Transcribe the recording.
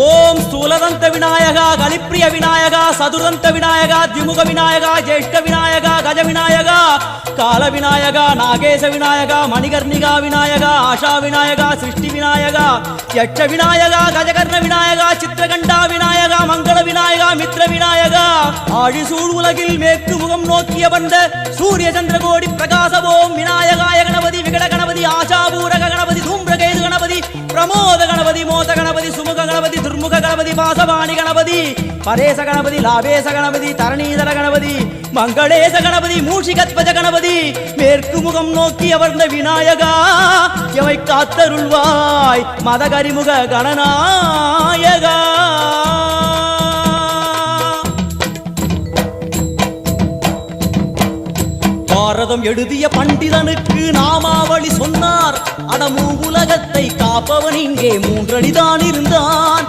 ஓம் ஸ்தூலதந்த விநாயகா, கலிப்பிரிய விநாயகா, சதுர்தந்த விநாயகா, திமுக விநாயகா, ஜேஷ்ட விநாயகா, கஜ விநாயகா, கால விநாயகா, நாகேச விநாயகா, மணிகர்ணிகா விநாயகா, ஆஷா விநாயகா, சிருஷ்டி விநாயகா, யட்ச விநாயகா, கஜகர்ண விநாயகா, சித்திரகண்டா விநாயகா, மங்கள விநாயகா, மித்ர விநாயகா, ஆழிசூழ் உலகில் மேற்கு முகம் நோக்கிய வந்த சூரிய சந்திரகோடி பிரகாசவோம் விநாயகாய கணபதி, விகட கணபதி, ஆசாபூரக கணபதி, தூம்பிரகேது கணபதி, பிரமோத கணபதி, மோத கணபதி, சுமுக கணபதி, துர்முக கணபதி, வாசவாணி கணபதி, பரேச கணபதி, லாபேச கணபதி, தரணீதர கணபதி, மங்களேச கணபதி, மூஷிகத்வஜ கணபதி, மேற்கு முகம் நோக்கி அமர்ந்த விநாயகா எவை காத்தருள்வாய் மதகரிமுக கணநாயகா. பாரதம் எழுதிய பண்டிதனுக்கு நாமாவளி சொன்னார். அடமூ உலகத்தை காப்பவன் இங்கே மூன்றடிதான் இருந்தான்.